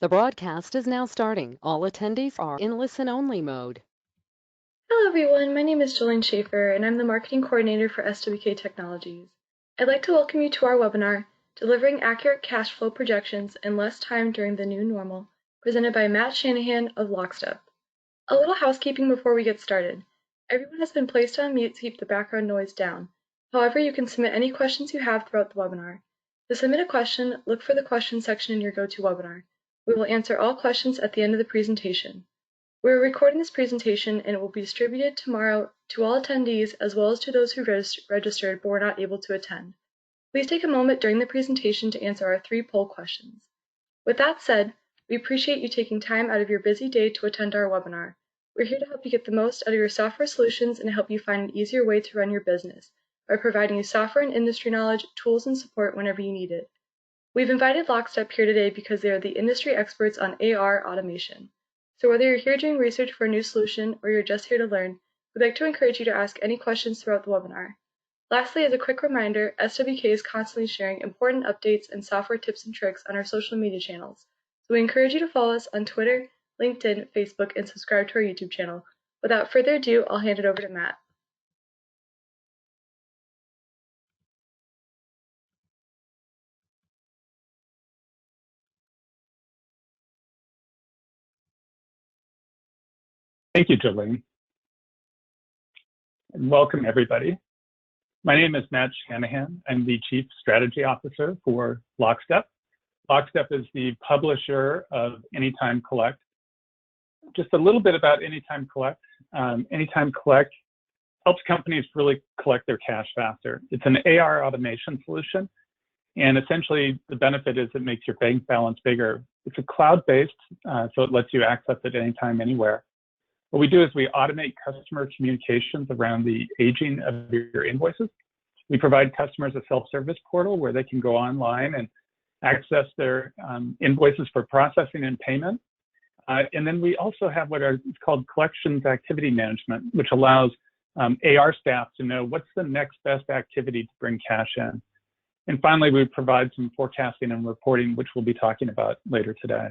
The broadcast is now starting. All attendees are in listen-only mode. Hello everyone, my name is Jolene Schaefer and I'm the Marketing Coordinator for SWK Technologies. I'd like to welcome you to our webinar, Delivering Accurate Cash Flow Projections in Less Time During the New Normal, presented by Matt Shanahan of Lockstep. A little housekeeping before we get started. Everyone has been placed on mute to keep the background noise down. However, you can submit any questions you have throughout the webinar. To submit a question, look for the questions section in your GoToWebinar. We will answer all questions at the end of the presentation. We're recording this presentation and it will be distributed tomorrow to all attendees as well as to those who registered but were not able to attend. Please take a moment during the presentation to answer our 3 poll questions. With that said, we appreciate you taking time out of your busy day to attend our webinar. We're here to help you get the most out of your software solutions and help you find an easier way to run your business by providing you software and industry knowledge, tools, and support whenever you need it. We've invited Lockstep here today because they are the industry experts on AR automation. So whether you're here doing research for a new solution or you're just here to learn, we'd like to encourage you to ask any questions throughout the webinar. Lastly, as a quick reminder, SWK is constantly sharing important updates and software tips and tricks on our social media channels. So we encourage you to follow us on Twitter, LinkedIn, Facebook, and subscribe to our YouTube channel. Without further ado, I'll hand it over to Matt. Thank you, Jolene, and welcome everybody. My name is Matt Shanahan. I'm the Chief Strategy Officer for Lockstep. Lockstep is the publisher of Anytime Collect. Just a little bit about Anytime Collect. Anytime Collect helps companies really collect their cash faster. It's an AR automation solution, and essentially the benefit is it makes your bank balance bigger. It's a cloud-based, so it lets you access it anytime, anywhere. What we do is we automate customer communications around the aging of your invoices. We provide customers a self-service portal where they can go online and access their invoices for processing and payment. And then we also have what is called collections activity management, which allows AR staff to know what's the next best activity to bring cash in. And finally, we provide some forecasting and reporting, which we'll be talking about later today.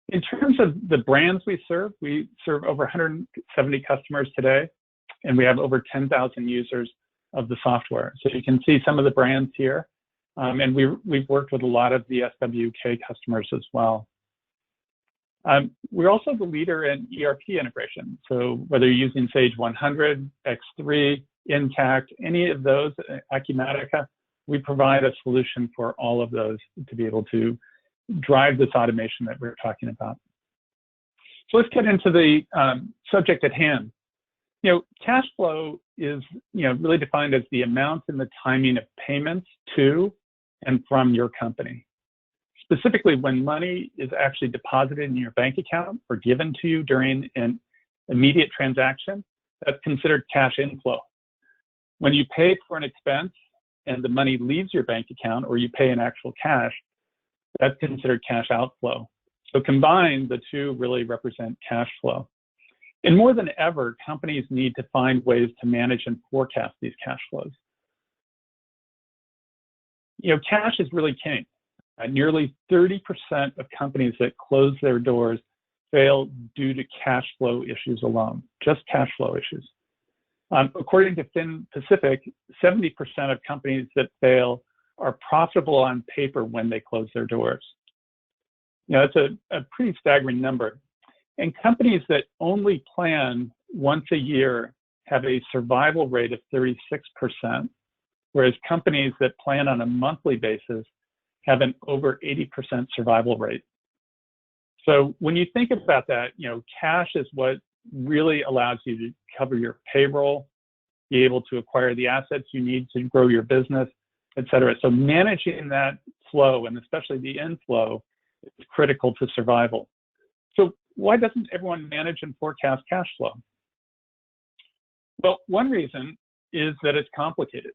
In terms of the brands we serve over 170 customers today, and we have over 10,000 users of the software. So you can see some of the brands here, and we've worked with a lot of the SWK customers as well. We're also the leader in ERP integration. So whether you're using Sage 100, X3, Intact, any of those, Acumatica, we provide a solution for all of those to be able to drive this automation that we're talking about. So let's get into the subject at hand. Cash flow is really defined as the amount and the timing of payments to and from your company. Specifically, when money is actually deposited in your bank account or given to you during an immediate transaction, that's considered cash inflow. When you pay for an expense and the money leaves your bank account or you pay in actual cash, that's considered cash outflow. So combined, the two really represent cash flow. And more than ever, companies need to find ways to manage and forecast these cash flows. Cash is really king. Nearly 30% of companies that close their doors fail due to cash flow issues alone, just cash flow issues. According to FinPacific, 70% of companies that fail are profitable on paper when they close their doors. That's a pretty staggering number. And companies that only plan once a year have a survival rate of 36%, whereas companies that plan on a monthly basis have an over 80% survival rate. So when you think about that, cash is what really allows you to cover your payroll, be able to acquire the assets you need to grow your business, et cetera. So managing that flow, and especially the inflow, is critical to survival. So why doesn't everyone manage and forecast cash flow? Well, one reason is that it's complicated.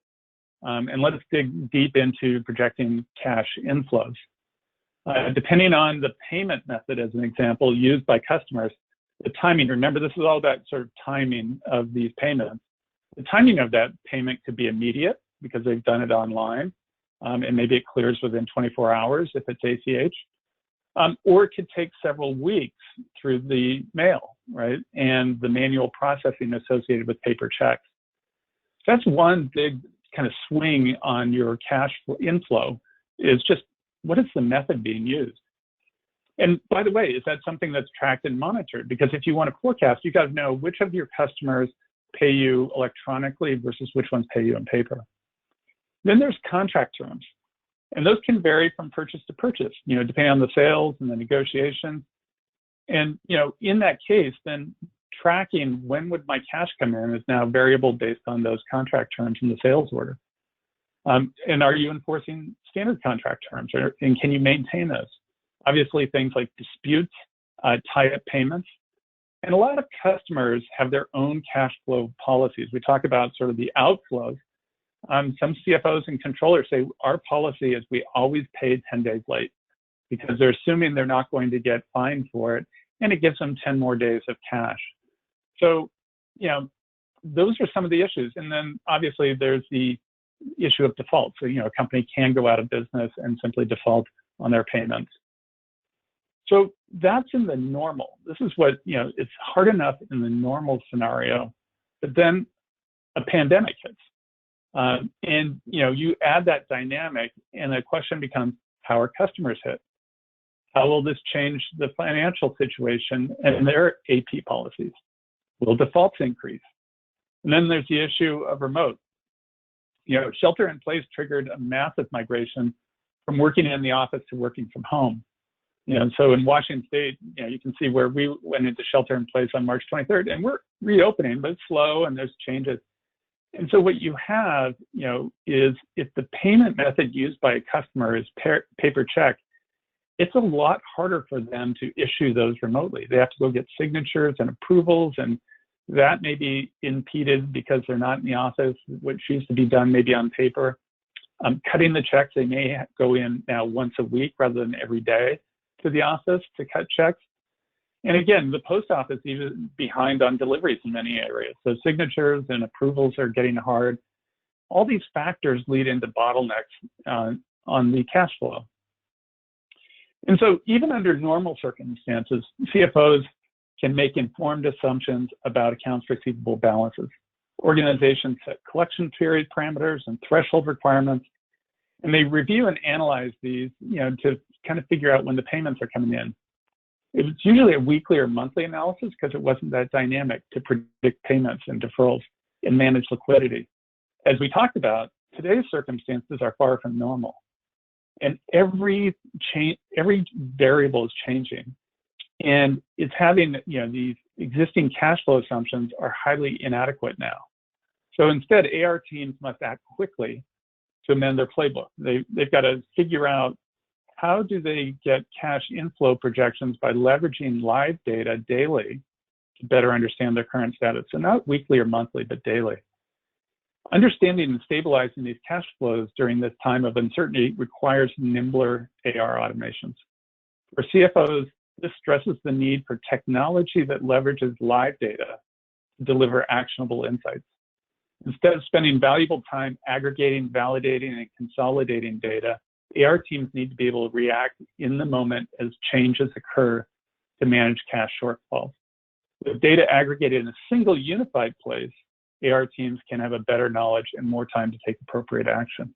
And let us dig deep into projecting cash inflows. Depending on the payment method, as an example, used by customers, the timing, remember this is all about sort of timing of these payments. The timing of that payment could be immediate because they've done it online. and maybe it clears within 24 hours if it's ACH. Or it could take several weeks through the mail, right? And the manual processing associated with paper checks. So that's one big kind of swing on your cash inflow, is just what is the method being used? And by the way, is that something that's tracked and monitored? Because if you want to forecast, you got to know which of your customers pay you electronically versus which ones pay you in paper. Then there's contract terms. And those can vary from purchase to purchase, depending on the sales and the negotiations. And, in that case, then tracking when would my cash come in is now variable based on those contract terms in the sales order. And are you enforcing standard contract terms, and can you maintain those? Obviously, things like disputes, tie-up payments. And a lot of customers have their own cash flow policies. We talk about sort of the outflows. Some CFOs and controllers say our policy is we always pay 10 days late because they're assuming they're not going to get fined for it, and it gives them 10 more days of cash. So, those are some of the issues. And then obviously there's the issue of default. So, a company can go out of business and simply default on their payments. So that's in the normal. This is what, it's hard enough in the normal scenario, but then a pandemic hits. And you add that dynamic, and the question becomes, how are customers hit? How will this change the financial situation and their AP policies? Will defaults increase? And then there's the issue of remote. Shelter in place triggered a massive migration from working in the office to working from home. So in Washington State, you can see where we went into shelter in place on March 23rd, and we're reopening, but it's slow and there's changes. And so what you have, is if the payment method used by a customer is paper check, it's a lot harder for them to issue those remotely. They have to go get signatures and approvals, and that may be impeded because they're not in the office, which used to be done maybe on paper. Cutting the checks, they may go in now once a week rather than every day to the office to cut checks. And again, the post office is even behind on deliveries in many areas. So signatures and approvals are getting hard. All these factors lead into bottlenecks on the cash flow. And so even under normal circumstances, CFOs can make informed assumptions about accounts receivable balances. Organizations set collection period parameters and threshold requirements, and they review and analyze these, to kind of figure out when the payments are coming in. It was usually a weekly or monthly analysis because it wasn't that dynamic to predict payments and deferrals and manage liquidity. As we talked about, today's circumstances are far from normal. And every variable is changing. And it's having, these existing cash flow assumptions are highly inadequate now. So instead, AR teams must act quickly to amend their playbook. They've got to figure out, how do they get cash inflow projections by leveraging live data daily to better understand their current status? So not weekly or monthly, but daily. Understanding and stabilizing these cash flows during this time of uncertainty requires nimbler AR automations. For CFOs, this stresses the need for technology that leverages live data to deliver actionable insights. Instead of spending valuable time aggregating, validating, and consolidating data, AR teams need to be able to react in the moment as changes occur to manage cash shortfalls. With data aggregated in a single unified place, AR teams can have a better knowledge and more time to take appropriate action.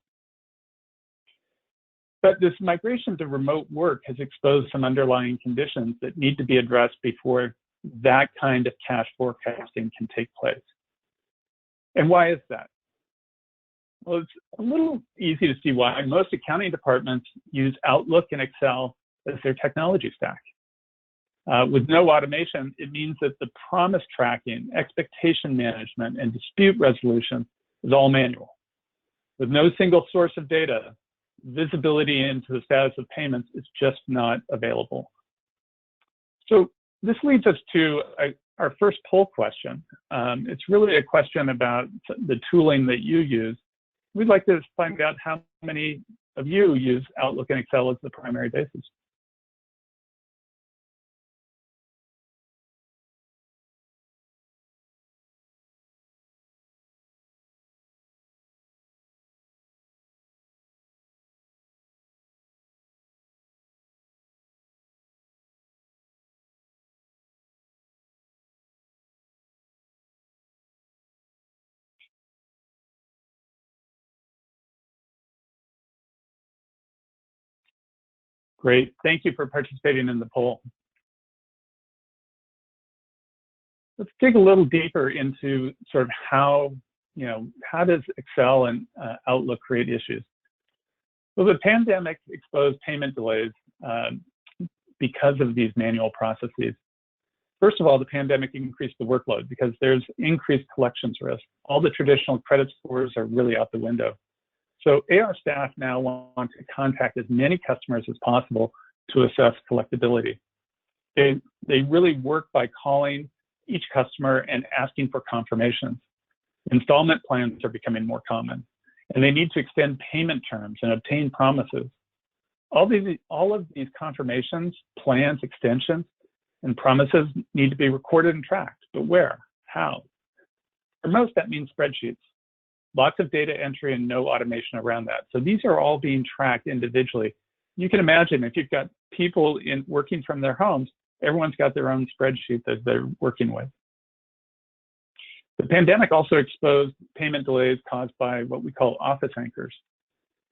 But this migration to remote work has exposed some underlying conditions that need to be addressed before that kind of cash forecasting can take place. And why is that? Well, it's a little easy to see why. Most accounting departments use Outlook and Excel as their technology stack. With no automation, it means that the promise tracking, expectation management, and dispute resolution is all manual. With no single source of data, visibility into the status of payments is just not available. So this leads us to our first poll question. It's really a question about the tooling that you use. We'd like to find out how many of you use Outlook and Excel as the primary basis. Great. Thank you for participating in the poll. Let's dig a little deeper into sort of how does Excel and Outlook create issues? Well, the pandemic exposed payment delays because of these manual processes. First of all, the pandemic increased the workload because there's increased collections risk. All the traditional credit scores are really out the window. So AR staff now want to contact as many customers as possible to assess collectability. They really work by calling each customer and asking for confirmations. Installment plans are becoming more common, and they need to extend payment terms and obtain promises. All of these confirmations, plans, extensions, and promises need to be recorded and tracked, but where? How? For most, that means spreadsheets. Lots of data entry and no automation around that. So these are all being tracked individually. You can imagine if you've got people working from their homes, everyone's got their own spreadsheet that they're working with. The pandemic also exposed payment delays caused by what we call office anchors.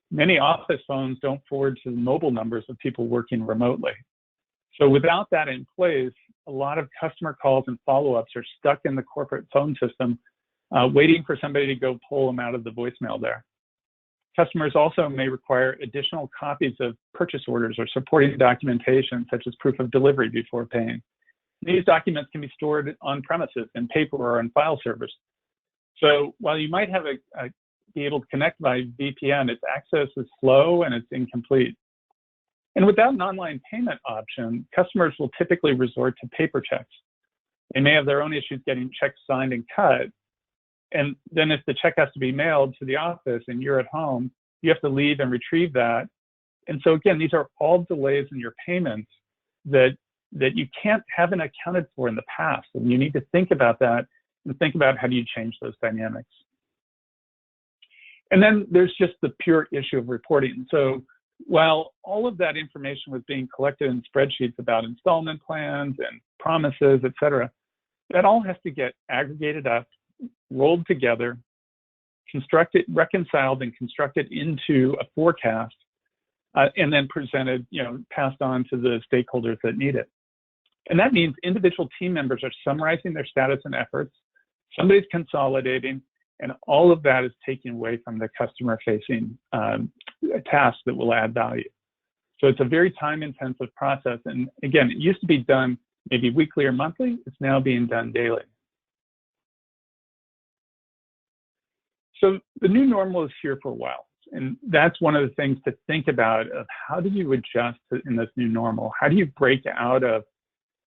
Many office phones don't forward to the mobile numbers of people working remotely. So without that in place, a lot of customer calls and follow-ups are stuck in the corporate phone system, waiting for somebody to go pull them out of the voicemail there. Customers also may require additional copies of purchase orders or supporting documentation, such as proof of delivery before paying. These documents can be stored on premises in paper or on file servers. So while you might have be able to connect by VPN, its access is slow and it's incomplete. And without an online payment option, customers will typically resort to paper checks. They may have their own issues getting checks signed and cut. And then if the check has to be mailed to the office and you're at home, you have to leave and retrieve that. And so again, these are all delays in your payments that you haven't accounted for in the past. And you need to think about that and think about how do you change those dynamics. And then there's just the pure issue of reporting. So while all of that information was being collected in spreadsheets about installment plans and promises, et cetera, that all has to get aggregated up, rolled together, reconciled and constructed into a forecast, and then presented, passed on to the stakeholders that need it. And that means individual team members are summarizing their status and efforts, somebody's consolidating, and all of that is taken away from the customer-facing tasks that will add value. So it's a very time-intensive process. And again, it used to be done maybe weekly or monthly. It's now being done daily. So the new normal is here for a while. And that's one of the things to think about of how do you adjust in this new normal? How do you break out of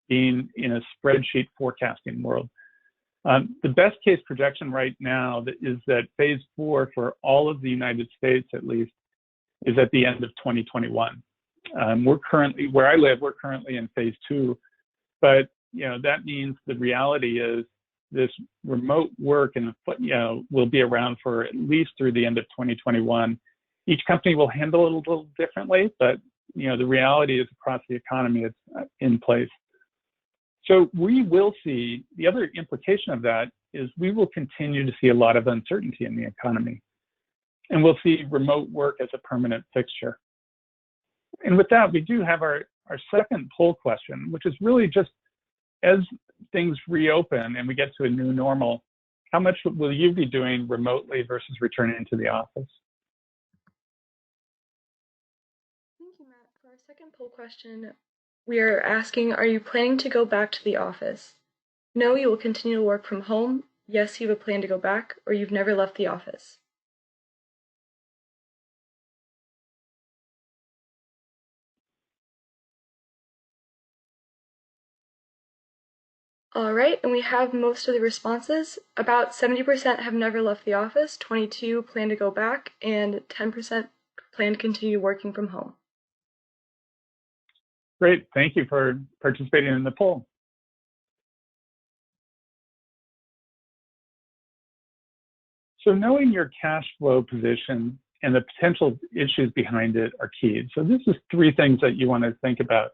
being in a spreadsheet forecasting world? The best case projection right now is that phase 4 for all of the United States, at least, is at the end of 2021. We're currently, where I live, we're currently in phase 2, but that means the reality is this remote work and will be around for at least through the end of 2021. Each company will handle it a little differently, but the reality is across the economy it's in place. So we will see, the other implication of that is we will continue to see a lot of uncertainty in the economy. And we'll see remote work as a permanent fixture. And with that, we do have our second poll question, which is really just as things reopen and we get to a new normal, how much will you be doing remotely versus returning to the office? Thank you, Matt. For our second poll question, we are asking, are you planning to go back to the office? No, you will continue to work from home. Yes, you have a plan to go back, or you've never left the office. All right, and we have most of the responses. About 70% have never left the office, 22% plan to go back, and 10% plan to continue working from home. Great, thank you for participating in the poll. So knowing your cash flow position and the potential issues behind it are key. So this is 3 things that you want to think about.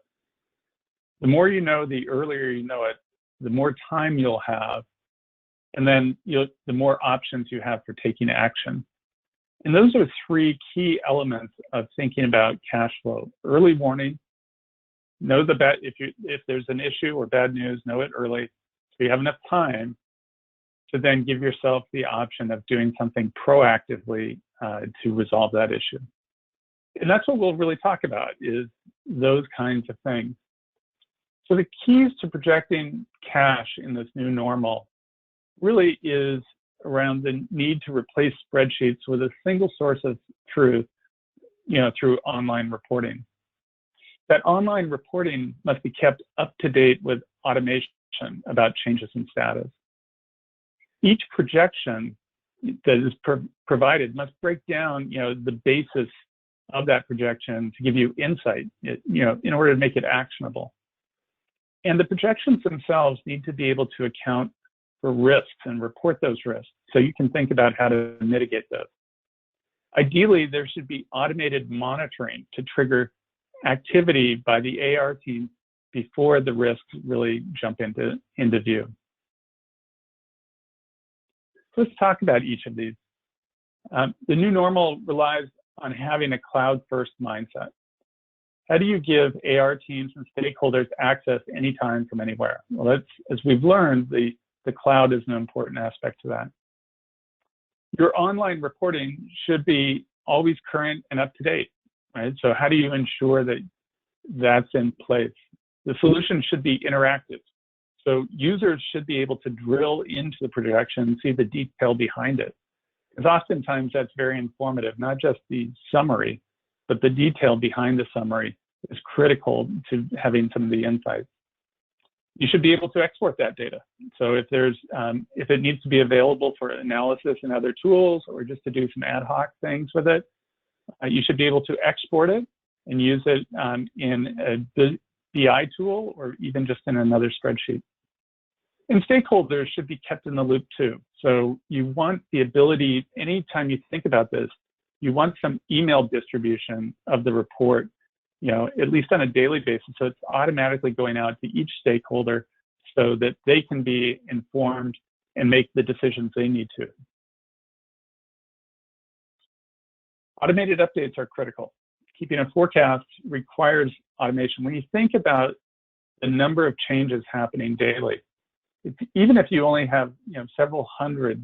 The more you know, the earlier you know it, the more time you'll have, and then the more options you have for taking action. And those are three key elements of thinking about cash flow. Early warning, know if there's an issue or bad news, know it early, so you have enough time to then give yourself the option of doing something proactively to resolve that issue. And that's what we'll really talk about, is those kinds of things. So the keys to projecting cash in this new normal really is around the need to replace spreadsheets with a single source of truth, through online reporting. That online reporting must be kept up to date with automation about changes in status. Each projection that is provided must break down, the basis of that projection to give you insight, in order to make it actionable. And the projections themselves need to be able to account for risks and report those risks, so you can think about how to mitigate those. Ideally, there should be automated monitoring to trigger activity by the AR team before the risks really jump into view. Let's talk about each of these. The new normal relies on having a cloud-first mindset. How do you give AR teams and stakeholders access anytime from anywhere? Well, as we've learned, the cloud is an important aspect to that. Your online reporting should be always current and up to date, right? So how do you ensure that that's in place? The solution should be interactive. So users should be able to drill into the projection and see the detail behind it. Because oftentimes that's very informative, not just the summary, but the detail behind the summary is critical to having some of the insights. You should be able to export that data. So if it needs to be available for analysis in other tools, or just to do some ad hoc things with it, you should be able to export it and use it in a BI tool, or even just in another spreadsheet. And stakeholders should be kept in the loop too. So you want the ability, anytime you think about this, you want some email distribution of the report, at least on a daily basis. So it's automatically going out to each stakeholder so that they can be informed and make the decisions they need to. Automated updates are critical. Keeping a forecast requires automation. When you think about the number of changes happening daily, even if you only have several hundred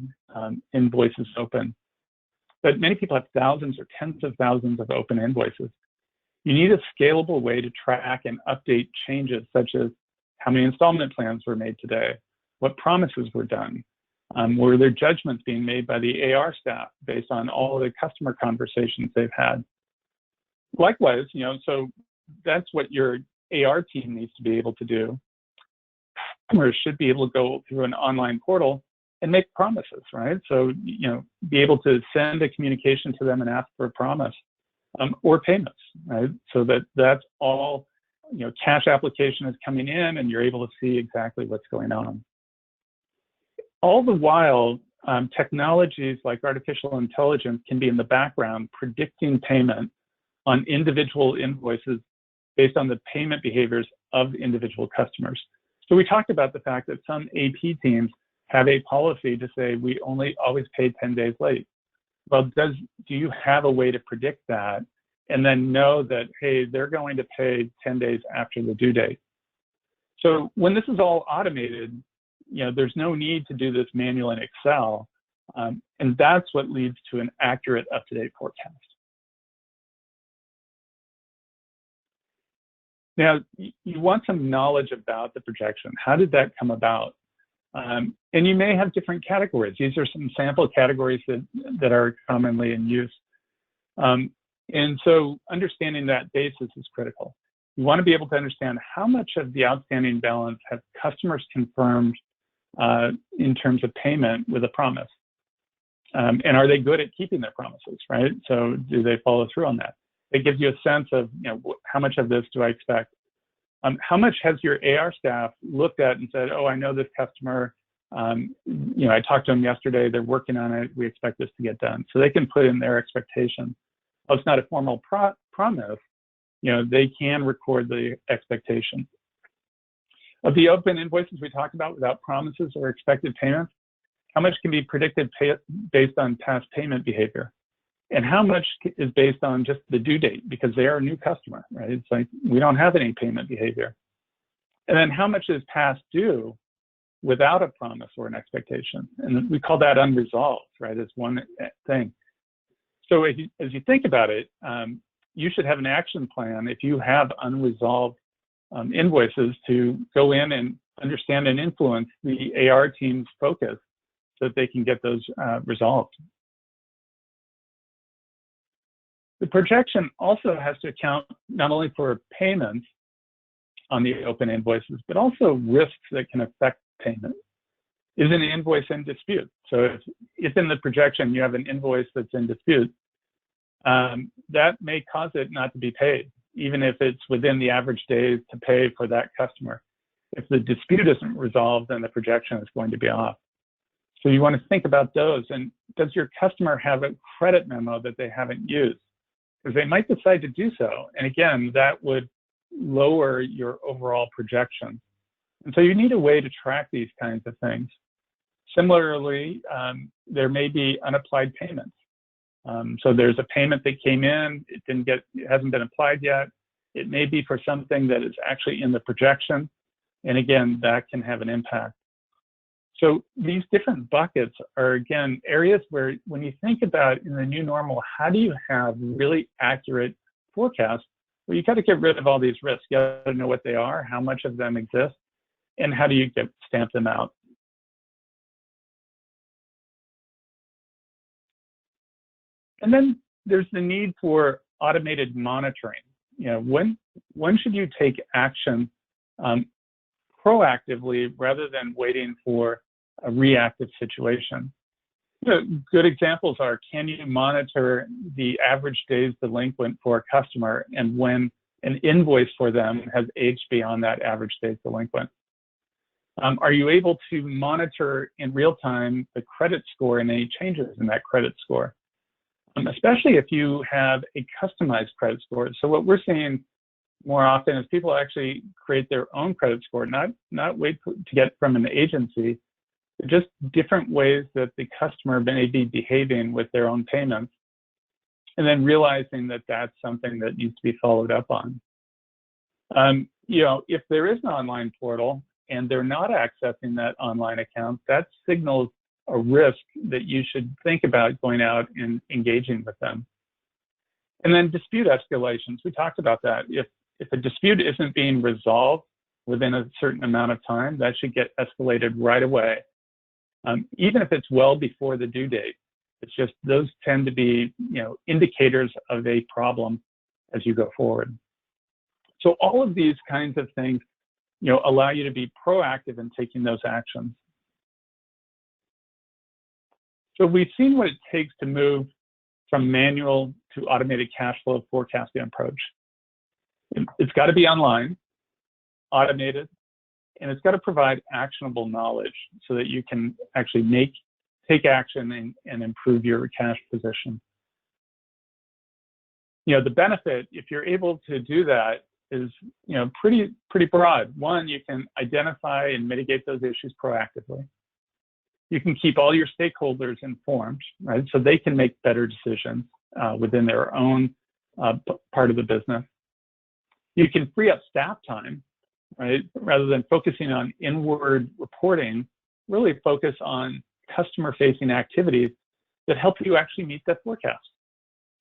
invoices open, but many people have thousands or tens of thousands of open invoices, you need a scalable way to track and update changes, such as how many installment plans were made today, what promises were done, were there judgments being made by the AR staff based on all of the customer conversations they've had. Likewise, so that's what your AR team needs to be able to do. Customers should be able to go through an online portal and make promises, right? So, be able to send a communication to them and ask for a promise, or payments, right? So that's all, cash application is coming in and you're able to see exactly what's going on. All the while, technologies like artificial intelligence can be in the background predicting payment on individual invoices based on the payment behaviors of individual customers. So we talked about the fact that some AP teams have a policy to say we only always pay 10 days late. Well, do you have a way to predict that and then know that, hey, they're going to pay 10 days after the due date? So when this is all automated, there's no need to do this manual in Excel, and that's what leads to an accurate, up-to-date forecast. Now, you want some knowledge about the projection. How did that come about? And you may have different categories. These are some sample categories that are commonly in use. And so understanding that basis is critical. You want to be able to understand how much of the outstanding balance have customers confirmed in terms of payment with a promise. And are they good at keeping their promises, right? So do they follow through on that? It gives you a sense of, how much of this do I expect? How much has your AR staff looked at and said, oh, I know this customer, I talked to them yesterday, they're working on it, we expect this to get done. So they can put in their expectation. Well, it's not a formal promise, they can record the expectation. Of the open invoices we talked about without promises or expected payments, how much can be predicted based on past payment behavior? And how much is based on just the due date because they are a new customer, right? It's like we don't have any payment behavior. And then how much is past due without a promise or an expectation? And we call that unresolved, right, as one thing. So as you think about it, you should have an action plan if you have unresolved invoices to go in and understand and influence the AR team's focus so that they can get those resolved. The projection also has to account not only for payments on the open invoices, but also risks that can affect payment. Is an invoice in dispute? So if in the projection you have an invoice that's in dispute, that may cause it not to be paid, even if it's within the average days to pay for that customer. If the dispute isn't resolved, then the projection is going to be off. So you want to think about those. And does your customer have a credit memo that they haven't used? Because they might decide to do so. And again, that would lower your overall projection. And so you need a way to track these kinds of things. Similarly, there may be unapplied payments. So there's a payment that came in, it hasn't been applied yet. It may be for something that is actually in the projection. And again, that can have an impact. So these different buckets are, again, areas where when you think about in the new normal, how do you have really accurate forecasts? Well, you got to get rid of all these risks. You got to know what they are, how much of them exist, and how do you stamp them out? And then there's the need for automated monitoring. You know, when should you take action proactively rather than waiting for a reactive situation? You know, good examples are, can you monitor the average days delinquent for a customer and when an invoice for them has aged beyond that average days delinquent? Are you able to monitor in real time the credit score and any changes in that credit score? Especially if you have a customized credit score. So what we're seeing more often is people actually create their own credit score, not wait to get from an agency, but just different ways that the customer may be behaving with their own payments, and then realizing that that's something that needs to be followed up on. You know, if there is an online portal and they're not accessing that online account, that signals a risk that you should think about going out and engaging with them. And then dispute escalations, we talked about that. If a dispute isn't being resolved within a certain amount of time, that should get escalated right away. Even if it's well before the due date, it's just those tend to be, you know, indicators of a problem as you go forward. So all of these kinds of things, you know, allow you to be proactive in taking those actions. So we've seen what it takes to move from manual to automated cash flow forecasting approach. It's got to be online, automated, and it's got to provide actionable knowledge so that you can actually take action and improve your cash position. You know, the benefit, if you're able to do that, is, you know, pretty broad. One, you can identify and mitigate those issues proactively. You can keep all your stakeholders informed, right? So they can make better decisions within their own part of the business. You can free up staff time, right? Rather than focusing on inward reporting, really focus on customer-facing activities that help you actually meet that forecast.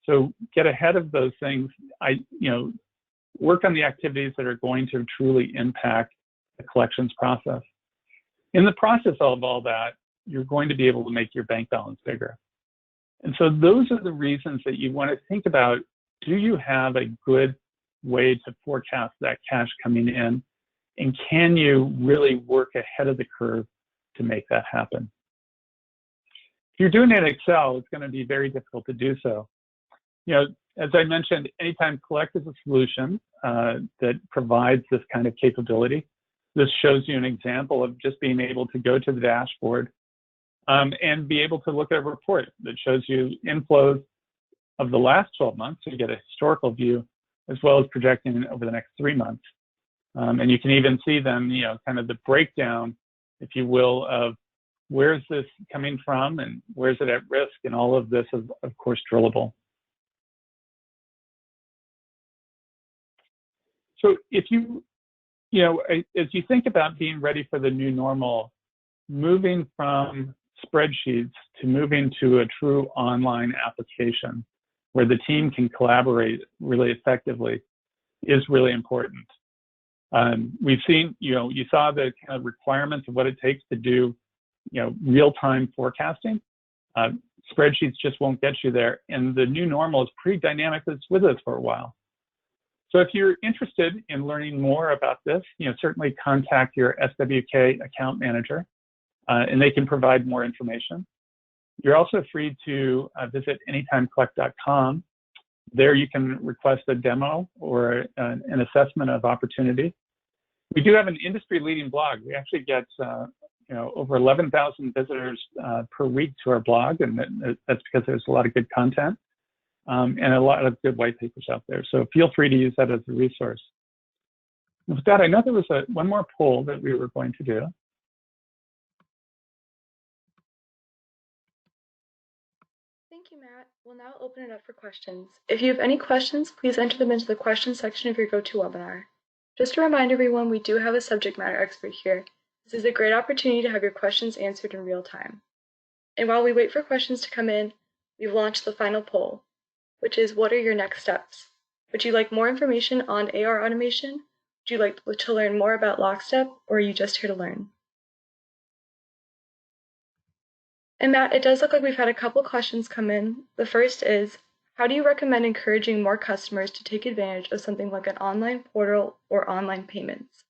So get ahead of those things. You know, work on the activities that are going to truly impact the collections process. In the process of all that, you're going to be able to make your bank balance bigger. And so those are the reasons that you want to think about, do you have a good way to forecast that cash coming in? And can you really work ahead of the curve to make that happen? If you're doing it in Excel, it's going to be very difficult to do so. You know, as I mentioned, anytime Collect is a solution that provides this kind of capability. This shows you an example of just being able to go to the dashboard and be able to look at a report that shows you inflows of the last 12 months, so you get a historical view, as well as projecting over the next 3 months. And you can even see them, you know, kind of the breakdown, if you will, of where's this coming from and where's it at risk, and all of this is, of course, drillable. So if as you think about being ready for the new normal, moving from spreadsheets to moving to a true online application where the team can collaborate really effectively is really important. We've seen, you saw the kind of requirements of what it takes to do, real-time forecasting. Spreadsheets just won't get you there. And the new normal is pretty dynamic. It's with us for a while. So if you're interested in learning more about this, certainly contact your SWK account manager, and they can provide more information. You're also free to visit anytimecollect.com. There you can request a demo or an assessment of opportunity. We do have an industry-leading blog. We actually get over 11,000 visitors per week to our blog, and that's because there's a lot of good content and a lot of good white papers out there. So feel free to use that as a resource. With that, I know there was one more poll that we were going to do. Thank you, Matt. We'll now open it up for questions. If you have any questions, please enter them into the questions section of your GoToWebinar. Just a reminder, everyone, we do have a subject matter expert here. This is a great opportunity to have your questions answered in real time. And while we wait for questions to come in, we've launched the final poll, which is, what are your next steps? Would you like more information on AR automation? Would you like to learn more about Lockstep, or are you just here to learn? And Matt, it does look like we've had a couple questions come in. The first is, how do you recommend encouraging more customers to take advantage of something like an online portal or online payments?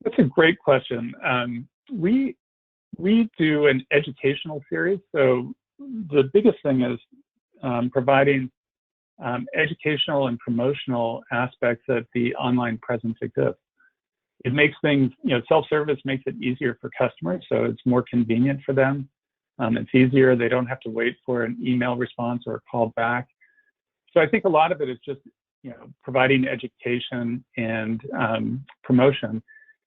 That's a great question. We do an educational series. So the biggest thing is providing educational and promotional aspects that the online presence exists. It makes things, self-service makes it easier for customers, so it's more convenient for them. It's easier. They don't have to wait for an email response or a call back. So I think a lot of it is just, providing education and promotion.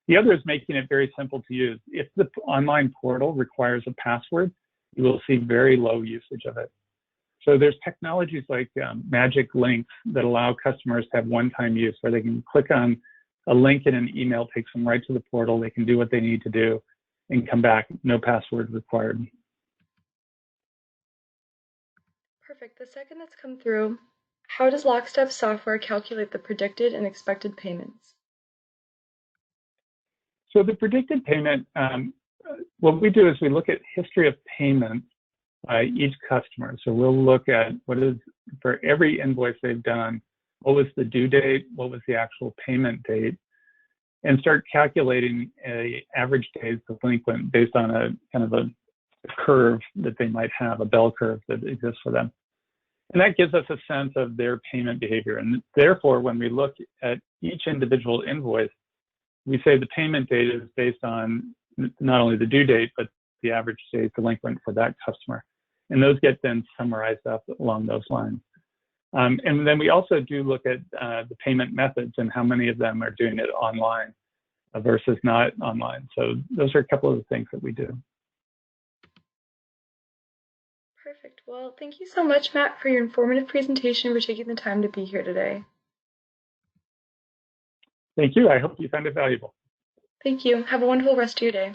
The other is making it very simple to use. If the online portal requires a password, you will see very low usage of it. So there's technologies like magic links that allow customers to have one-time use, where they can click on a link in an email, takes them right to the portal. They can do what they need to do and come back, no password required. Perfect. The second that's come through, how does Lockstep software calculate the predicted and expected payments? So the predicted payment, what we do is we look at history of payment by each customer. So we'll look at what is, for every invoice they've done, what was the due date, what was the actual payment date, and start calculating an average days delinquent based on a kind of a curve that they might have, a bell curve that exists for them. And that gives us a sense of their payment behavior. And therefore, when we look at each individual invoice, we say the payment date is based on not only the due date, but the average days delinquent for that customer. And those get then summarized up along those lines. And then we also do look at the payment methods and how many of them are doing it online versus not online. So those are a couple of the things that we do. Perfect. Well, thank you so much, Matt, for your informative presentation, for taking the time to be here today. Thank you. I hope you found it valuable. Thank you. Have a wonderful rest of your day.